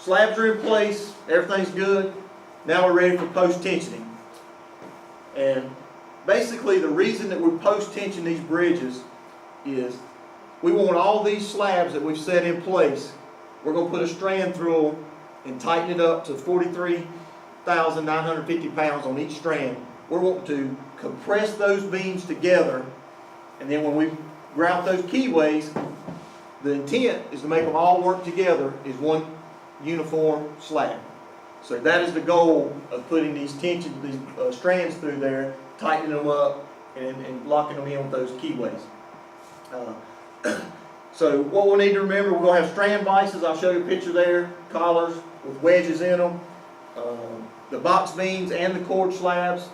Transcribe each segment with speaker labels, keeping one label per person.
Speaker 1: slabs are in place, everything's good. Now we're ready for post-tensioning. And basically the reason that we post-tension these bridges is we want all these slabs that we've set in place, we're going to put a strand through them and tighten it up to 43,950 pounds on each strand. We're wanting to compress those beams together, and then when we grout those keyways, the intent is to make them all work together as one uniform slab. So that is the goal of putting these strands through there, tightening them up, and locking them in with those keyways. So what we'll need to remember, we're going to have strand vices. I'll show you a picture there, collars with wedges in them. The box beams and the cord slabs,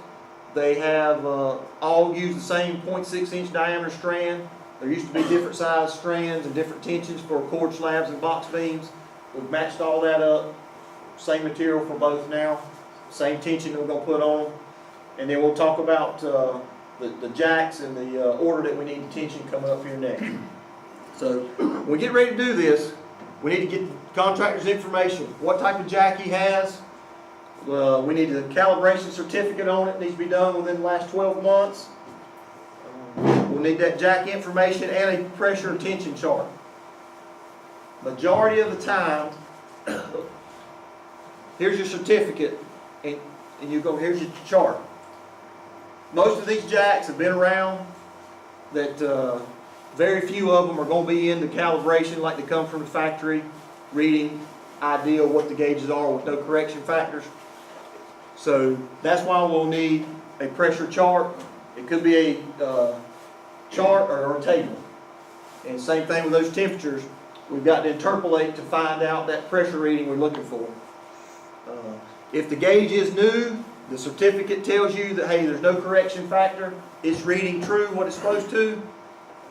Speaker 1: they have all use the same 0.6 inch diameter strand. There used to be different size strands and different tensions for cord slabs and box beams. We've matched all that up. Same material for both now. Same tension that we're going to put on them. And then we'll talk about the jacks and the order that we need the tension coming up here next. So when we get ready to do this, we need to get the contractor's information. What type of jack he has. We need a calibration certificate on it. It needs to be done within the last 12 months. We'll need that jack information and a pressure and tension chart. Majority of the time, here's your certificate, and you go, here's your chart. Most of these jacks have been around, that very few of them are going to be in the calibration like they come from the factory, reading ideal what the gauges are with no correction factors. So that's why we'll need a pressure chart. It could be a chart or a table. And same thing with those temperatures. We've got to interpolate to find out that pressure reading we're looking for. If the gauge is new, the certificate tells you that, hey, there's no correction factor, it's reading true what it's supposed to.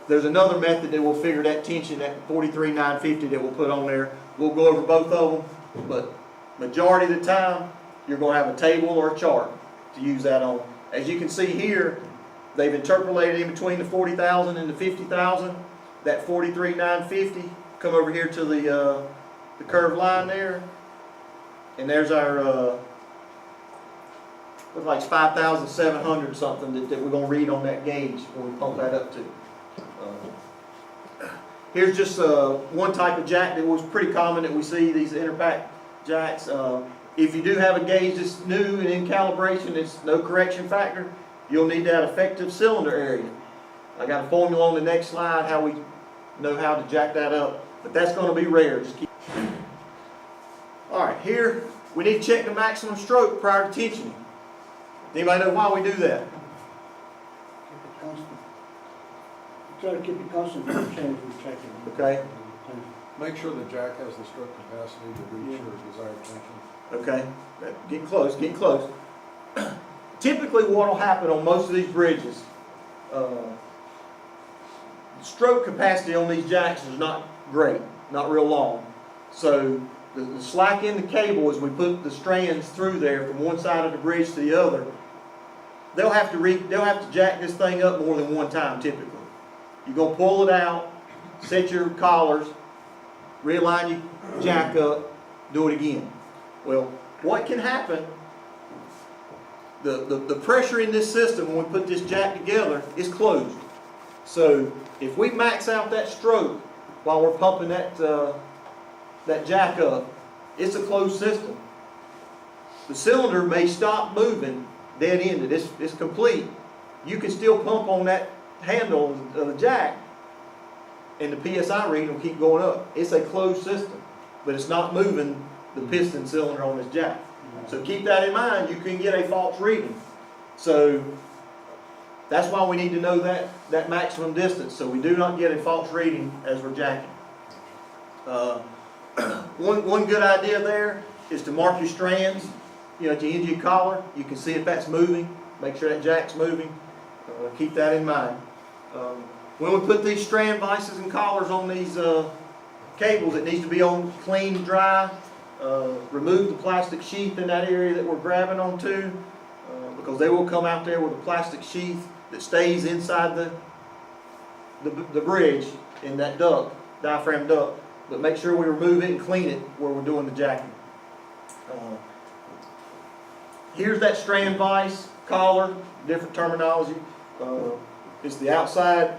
Speaker 1: There's another method that will figure that tension at 43,950 that we'll put on there. We'll go over both of them, but majority of the time, you're going to have a table or a chart to use that on. As you can see here, they've interpolated in between the 40,000 and the 50,000. That 43,950, come over here to the curved line there, and there's our looks like 5,700 something that we're going to read on that gauge when we pump that up to. Here's just one type of jack that was pretty common that we see, these interpack jacks. If you do have a gauge that's new and in calibration, it's no correction factor, you'll need that effective cylinder area. I got a formula on the next slide how we know how to jack that up, but that's going to be rare. Just keep. All right, here we need to check the maximum stroke prior to tensioning. Anybody know why we do that?
Speaker 2: Keep it constant. Try to keep it constant for change we're checking.
Speaker 1: Okay.
Speaker 3: Make sure the jack has the stroke capacity to reach your desired tension.
Speaker 1: Okay, get close, get close. Typically what will happen on most of these bridges, stroke capacity on these jacks is not great, not real long. So the slack in the cable, as we put the strands through there from one side of the bridge to the other, they'll have to jack this thing up more than one time typically. You're going to pull it out, set your collars, realign your jack up, do it again. Well, what can happen, the pressure in this system when we put this jack together is closed. So if we max out that stroke while we're pumping that jack up, it's a closed system. The cylinder may stop moving, dead-ended, it's complete. You can still pump on that handle of the jack and the PSI reading will keep going up. It's a closed system, but it's not moving the piston cylinder on this jack. So keep that in mind, you can get a false reading. So that's why we need to know that maximum distance, so we do not get a false reading as we're jacking. One good idea there is to mark your strands. You know, at the end of your collar, you can see if that's moving. Make sure that jack's moving. Keep that in mind. When we put these strand vices and collars on these cables, it needs to be on clean, dry. Remove the plastic sheath in that area that we're grabbing onto, because they will come out there with a plastic sheath that stays inside the bridge in that duct, diaphragm duct. But make sure we remove it and clean it where we're doing the jacking. Here's that strand vise, collar, different terminology. It's the outside.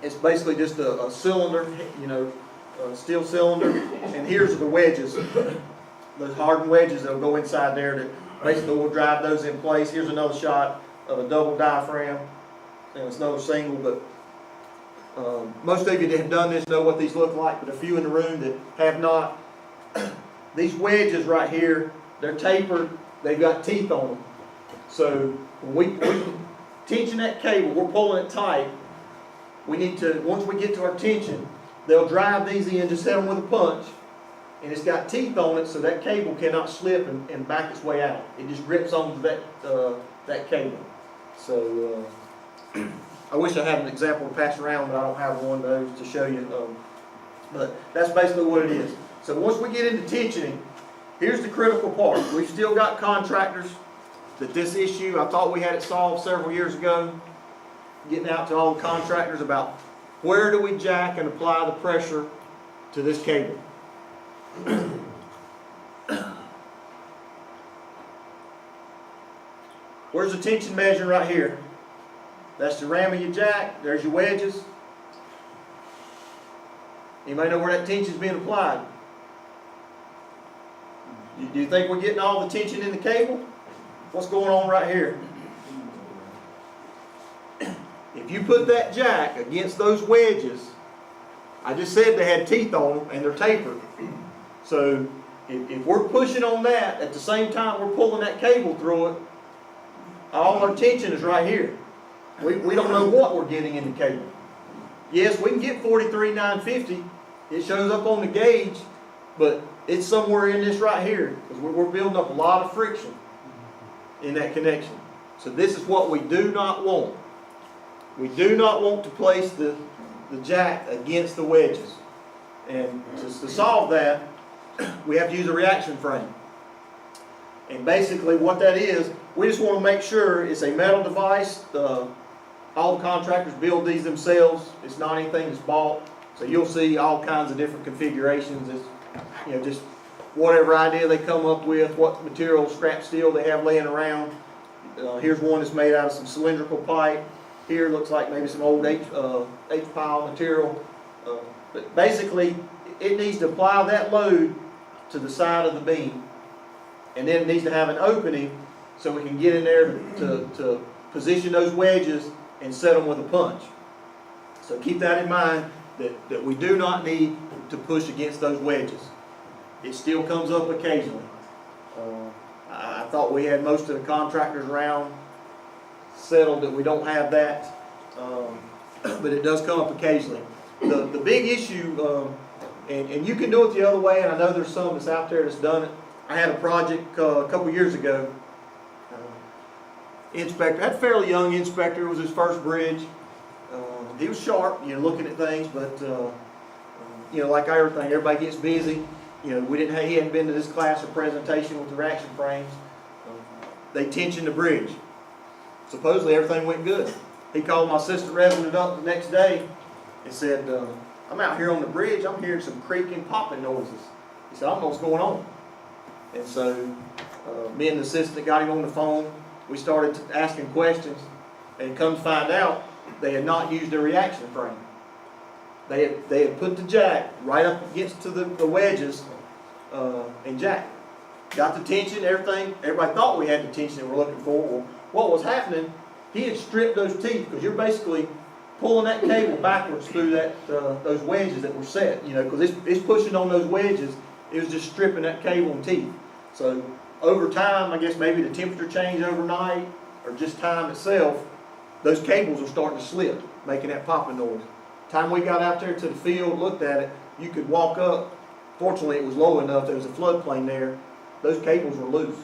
Speaker 1: It's basically just a cylinder, you know, a steel cylinder. And here's the wedges, those hardened wedges that'll go inside there that basically will drive those in place. Here's another shot of a double diaphragm, and it's another single, but most of you that have done this know what these look like, but a few in the room that have not. These wedges right here, they're tapered, they've got teeth on them. So when we tension that cable, we're pulling it tight. We need to, once we get to our tension, they'll drive these in, just hit them with a punch, and it's got teeth on it so that cable cannot slip and back its way out. It just grips onto that cable. So I wish I had an example to pass around, but I don't have one of those to show you. But that's basically what it is. So once we get into tensioning, here's the critical part. We've still got contractors that this issue, I thought we had it solved several years ago, getting out to all the contractors about where do we jack and apply the pressure to this cable. Where's the tension measure right here? That's the ram of your jack. There's your wedges. Anybody know where that tension is being applied? Do you think we're getting all the tension in the cable? What's going on right here? If you put that jack against those wedges, I just said they had teeth on them and they're tapered. So if we're pushing on that, at the same time we're pulling that cable through it, all our tension is right here. We don't know what we're getting in the cable. Yes, we can get 43,950. It shows up on the gauge, but it's somewhere in this right here because we're building up a lot of friction in that connection. So this is what we do not want. We do not want to place the jack against the wedges. And to solve that, we have to use a reaction frame. And basically what that is, we just want to make sure it's a metal device. All the contractors build these themselves. It's not anything that's bought. So you'll see all kinds of different configurations. It's, you know, just whatever idea they come up with, what material, scrap steel they have laying around. Here's one that's made out of some cylindrical pipe. Here looks like maybe some old H-pile material. But basically, it needs to apply that load to the side of the beam. And then it needs to have an opening so we can get in there to position those wedges and set them with a punch. So keep that in mind, that we do not need to push against those wedges. It still comes up occasionally. I thought we had most of the contractors around settled that we don't have that, but it does come up occasionally. The big issue, and you can do it the other way, and I know there's some that's out there that's done it. I had a project a couple years ago. Inspector, had a fairly young inspector. It was his first bridge. He was sharp, you know, looking at things, but you know, like everything, everybody gets busy. You know, he hadn't been to this class or presentation with the reaction frames. They tensioned the bridge. Supposedly everything went good. He called my assistant resident up the next day and said, I'm out here on the bridge, I'm hearing some creaking, popping noises. He said, I don't know what's going on. And so me and the assistant got him on the phone. We started asking questions, and come to find out, they had not used a reaction frame. They had put the jack right up against to the wedges and jack. Got the tension, everything. Everybody thought we had the tension that we're looking for. Well, what was happening, he had stripped those teeth, because you're basically pulling that cable backwards through those wedges that were set, you know, because it's pushing on those wedges. It was just stripping that cable and teeth. So over time, I guess maybe the temperature change overnight, or just time itself, those cables are starting to slip, making that popping noise. Time we got out there to the field, looked at it, you could walk up. Fortunately, it was low enough, there was a floodplain there. Those cables were loose.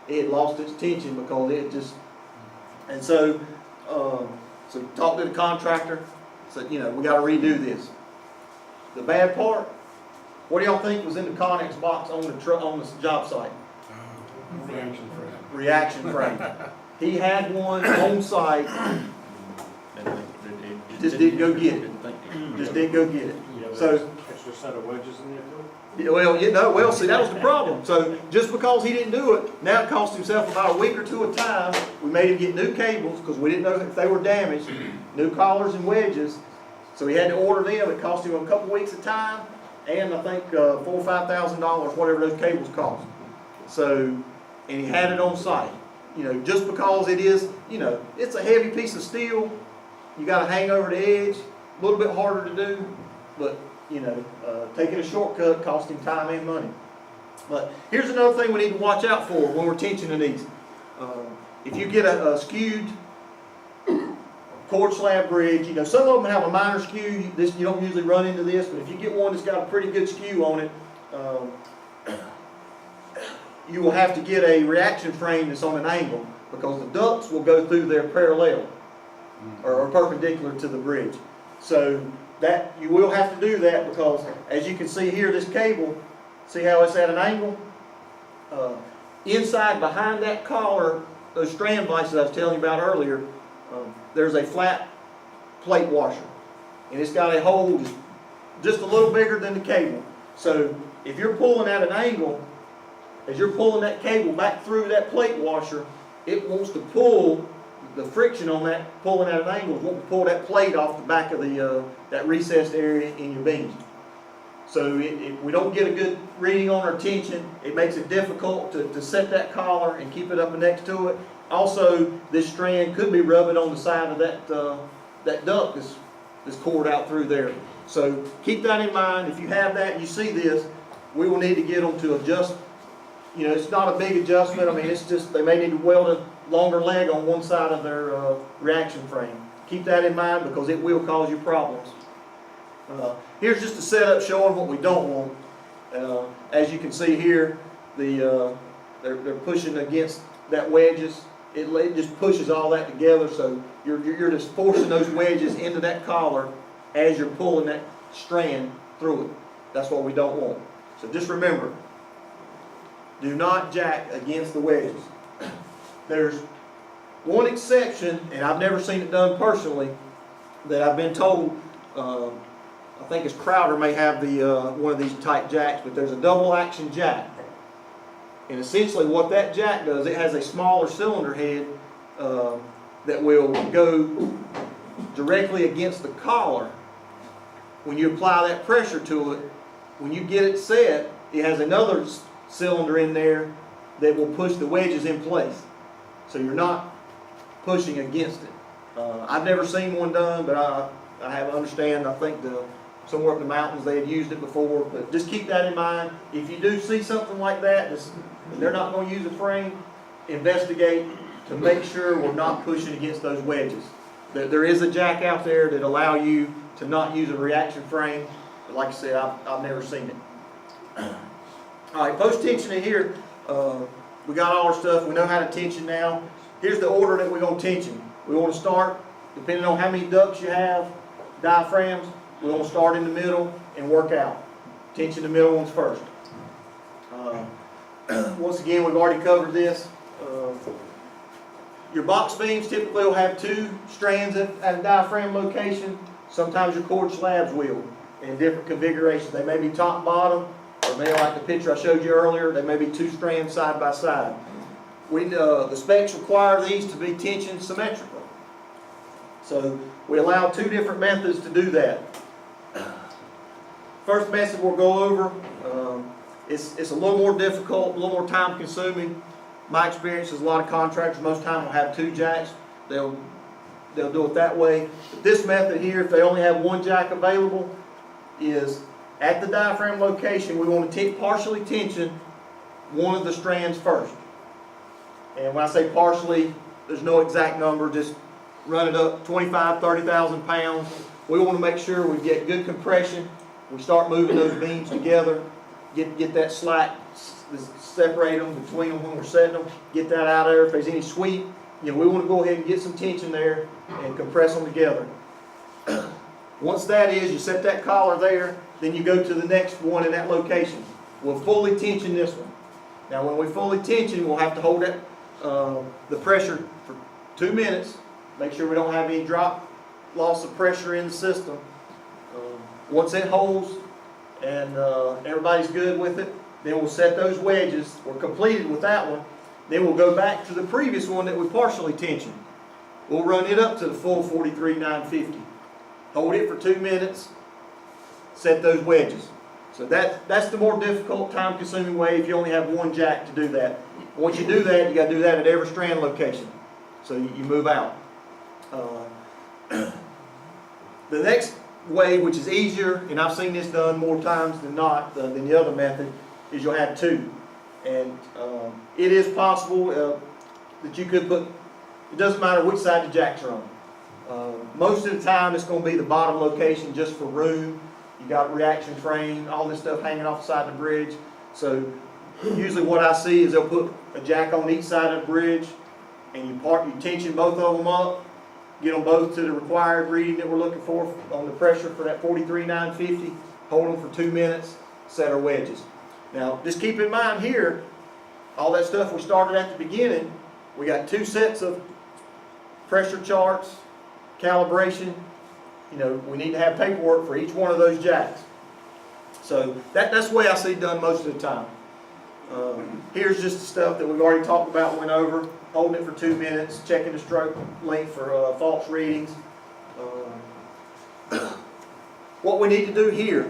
Speaker 1: It had lost its tension because it just, and so talked to the contractor, said, you know, we got to redo this. The bad part, what do y'all think was in the Connex box on the job site?
Speaker 3: Reaction frame.
Speaker 1: Reaction frame. He had one on site, just didn't go get it. Just didn't go get it. So
Speaker 4: extra set of wedges in there too?
Speaker 1: Yeah, well, see, that was the problem. So just because he didn't do it, now it cost himself about a week or two of time. We made him get new cables because we didn't know if they were damaged, new collars and wedges. So he had to order them. It cost him a couple weeks of time, and I think $4,000 or $5,000, whatever those cables cost. So, and he had it on site. You know, just because it is, you know, it's a heavy piece of steel. You got to hang over the edge. A little bit harder to do, but you know, taking a shortcut cost him time and money. But here's another thing we need to watch out for when we're tensioning these. If you get a skewed cord slab bridge, you know, some of them have a minor skew. You don't usually run into this, but if you get one that's got a pretty good skew on it, you will have to get a reaction frame that's on an angle because the ducts will go through there parallel or perpendicular to the bridge. So that you will have to do that because, as you can see here, this cable, see how it's at an angle? Inside, behind that collar, those strand vices I was telling you about earlier, there's a flat plate washer. And it's got a hole just a little bigger than the cable. So if you're pulling at an angle, as you're pulling that cable back through that plate washer, it wants to pull the friction on that, pulling at an angle, wants to pull that plate off the back of the that recessed area in your beam. So if we don't get a good reading on our tension, it makes it difficult to set that collar and keep it up next to it. Also, this strand could be rubbing on the side of that duct that's cored out through there. So keep that in mind. If you have that and you see this, we will need to get them to adjust. You know, it's not a big adjustment. I mean, it's just they may need to weld a longer leg on one side of their reaction frame. Keep that in mind because it will cause you problems. Here's just a setup showing what we don't want. As you can see here, they're pushing against that wedges. It just pushes all that together, so you're just forcing those wedges into that collar as you're pulling that strand through it. That's what we don't want. So just remember, do not jack against the wedges. There's one exception, and I've never seen it done personally, that I've been told, I think it's Crowder may have one of these type jacks, but there's a double action jack. And essentially what that jack does, it has a smaller cylinder head that will go directly against the collar. When you apply that pressure to it, when you get it set, it has another cylinder in there that will push the wedges in place. So you're not pushing against it. I've never seen one done, but I have understand. I think somewhere up in the mountains they had used it before. But just keep that in mind. If you do see something like that, they're not going to use a frame, investigate to make sure we're not pushing against those wedges. There is a jack out there that allow you to not use a reaction frame. But like I said, I've never seen it. All right, post tensioning here. We got all our stuff. We know how to tension now. Here's the order that we're going to tension. We want to start, depending on how many ducts you have, diaphragms, we want to start in the middle and work out. Tension the middle ones first. Once again, we've already covered this. Your box beams typically will have 2 strands at a diaphragm location. Sometimes your cord slabs will, in different configurations. They may be top and bottom, or maybe like the picture I showed you earlier, they may be 2 strands side by side. The specs require these to be tension symmetrical. So we allow 2 different methods to do that. First method we'll go over, it's a little more difficult, a little more time consuming. My experience is a lot of contractors most time will have 2 jacks. They'll do it that way. But this method here, if they only have 1 jack available, is at the diaphragm location, we want to partially tension one of the strands first. And when I say partially, there's no exact number, just run it up 25, 30,000 pounds. We want to make sure we get good compression. We start moving those beams together, get that slack, separate them between them when we're setting them, get that out of there. If there's any sweep, we want to go ahead and get some tension there and compress them together. Once that is, you set that collar there, then you go to the next one in that location. We'll fully tension this one. Now when we fully tension, we'll have to hold that the pressure for 2 minutes. Make sure we don't have any loss of pressure in the system. Once it holds and everybody's good with it, then we'll set those wedges. We're completed with that one. Then we'll go back to the previous one that we partially tensioned. We'll run it up to the full 43,950. Hold it for 2 minutes, set those wedges. So that's the more difficult, time-consuming way if you only have one jack to do that. Once you do that, you got to do that at every strand location. So you move out. The next way, which is easier, and I've seen this done more times than not than the other method, is you'll have two. And it is possible that you could put, it doesn't matter which side the jacks are on. Most of the time it's going to be the bottom location just for room. You got reaction frame, all this stuff hanging off the side of the bridge. So usually what I see is they'll put a jack on each side of the bridge, and you tension both of them up, get them both to the required reading that we're looking for on the pressure for that 43,950, hold them for 2 minutes, set our wedges. Now just keep in mind here, all that stuff we started at the beginning, we got 2 sets of pressure charts, calibration. You know, we need to have paperwork for each one of those jacks. So that's the way I see it done most of the time. Here's just the stuff that we've already talked about, went over, holding it for 2 minutes, checking the stroke length for false readings. What we need to do here,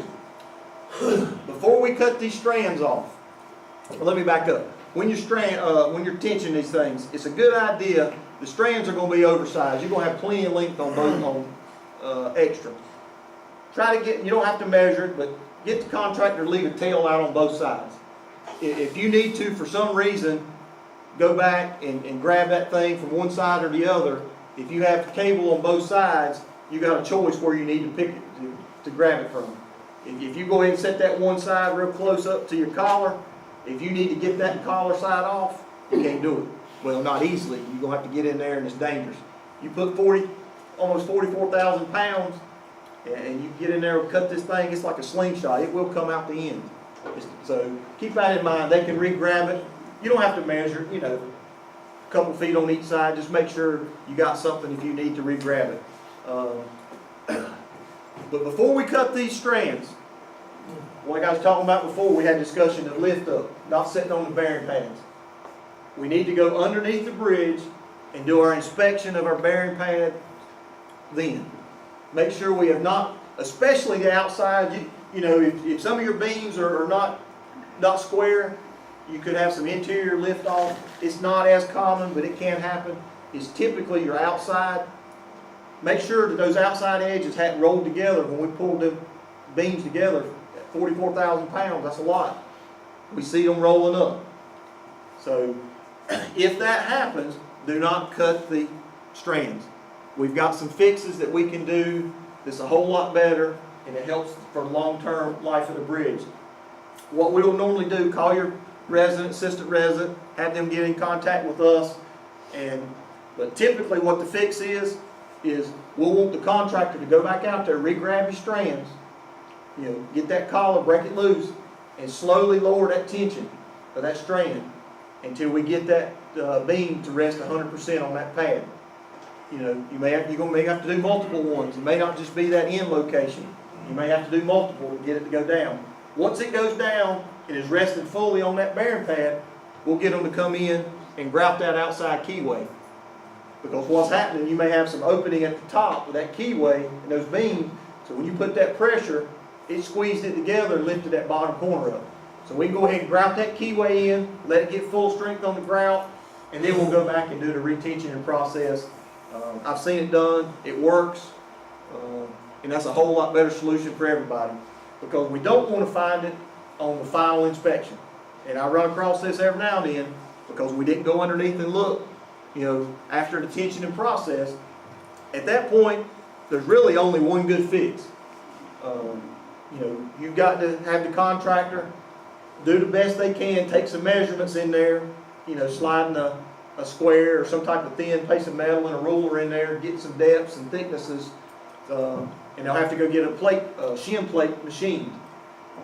Speaker 1: before we cut these strands off, let me back up. When you're tensioning these things, it's a good idea. The strands are going to be oversized. You're going to have plenty of length on both extra. Try to get, you don't have to measure it, but get the contractor to leave a tail out on both sides. If you need to, for some reason, go back and grab that thing from one side or the other. If you have the cable on both sides, you got a choice where you need to pick it to grab it from. If you go ahead and set that one side real close up to your collar, if you need to get that collar side off, you can't do it. Well, not easily. You're going to have to get in there and it's dangerous. You put almost 44,000 pounds and you get in there and cut this thing, it's like a slingshot. It will come out the end. So keep that in mind. They can re-grab it. You don't have to measure, you know, a couple feet on each side. Just make sure you got something if you need to re-grab it. But before we cut these strands, like I was talking about before, we had discussion of lift up, not sitting on the bearing pads. We need to go underneath the bridge and do our inspection of our bearing pad then. Make sure we have not, especially the outside, you know, if some of your beams are not square, you could have some interior lift off. It's not as common, but it can happen. It's typically your outside. Make sure that those outside edges hadn't rolled together when we pulled the beams together. 44,000 pounds, that's a lot. We see them rolling up. So if that happens, do not cut the strands. We've got some fixes that we can do that's a whole lot better, and it helps for long-term life of the bridge. What we'll normally do, call your resident, assistant resident, have them get in contact with us, but typically what the fix is we'll want the contractor to go back out there, re-grab your strands, you know, get that collar, break it loose, and slowly lower that tension of that strand until we get that beam to rest 100% on that pad. You know, you may have to do multiple ones. It may not just be that end location. You may have to do multiple to get it to go down. Once it goes down and is rested fully on that bearing pad, we'll get them to come in and grout that outside keyway. Because what's happening, you may have some opening at the top of that keyway and those beams. So when you put that pressure, it squeezed it together and lifted that bottom corner up. So we can go ahead and grout that keyway in, let it get full strength on the grout, and then we'll go back and do the retensioning process. I've seen it done, it works, and that's a whole lot better solution for everybody, because we don't want to find it on the final inspection. And I run across this every now and then because we didn't go underneath and look, you know, after the tensioning process. At that point, there's really only one good fix. You know, you've got to have the contractor do the best they can, take some measurements in there, you know, sliding a square or some type of thin piece of metal and a ruler in there, get some depths and thicknesses, and they'll have to go get a shim plate machined.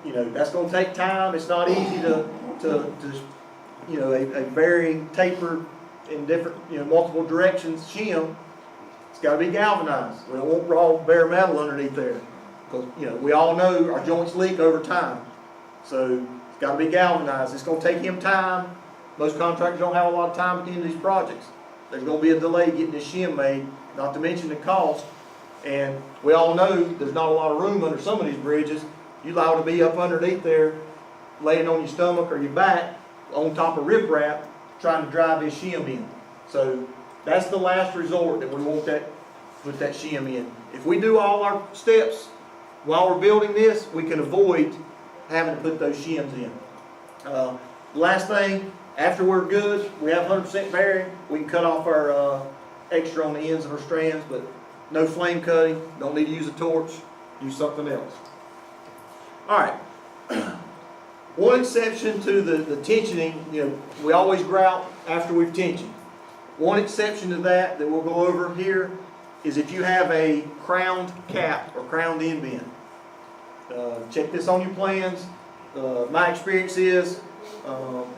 Speaker 1: You know, that's going to take time. It's not easy to you know, a very tapered in different, you know, multiple directions shim. It's got to be galvanized. We don't want raw bare metal underneath there. Because, you know, we all know our joints leak over time. So it's gotta be galvanized. It's gonna take him time. Most contractors don't have a lot of time at the end of these projects. There's gonna be a delay getting this shim made, not to mention the cost. And we all know there's not a lot of room under some of these bridges. You liable to be up underneath there, laying on your stomach or your back, on top of riprap, trying to drive this shim in. So that's the last resort that we want that, put that shim in. If we do all our steps while we're building this, we can avoid having to put those shims in. Last thing, after we're good, we have 100% bearing, we can cut off our extra on the ends of our strands, but no flame cutting, don't need to use a torch, use something else. All right. One exception to the tensioning, you know, we always grout after we've tensioned. One exception to that we'll go over here is if you have a crowned cap or crowned end bend. Check this on your plans. My experience is,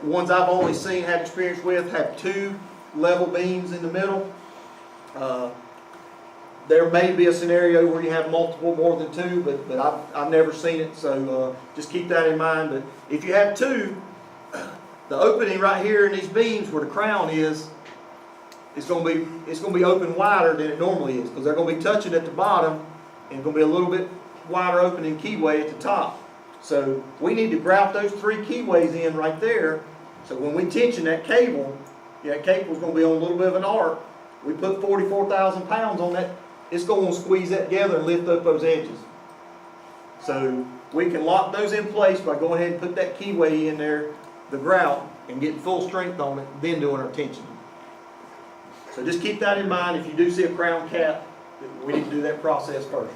Speaker 1: ones I've only seen, had experience with, have two level beams in the middle. There may be a scenario where you have multiple, more than two, but I've never seen it, so just keep that in mind. But if you have two, the opening right here in these beams where the crown is, it's going to be open wider than it normally is, because they're going to be touching at the bottom, and it's going to be a little bit wider opening keyway at the top. So we need to grout those three keyways in right there, so when we tension that cable, that cable's going to be on a little bit of an arc. We put 44,000 pounds on that, it's going to squeeze that together and lift up those edges. So we can lock those in place by going ahead and put that keyway in there, the grout, and getting full strength on it, then doing our tension. So just keep that in mind. If you do see a crown cap, we need to do that process first.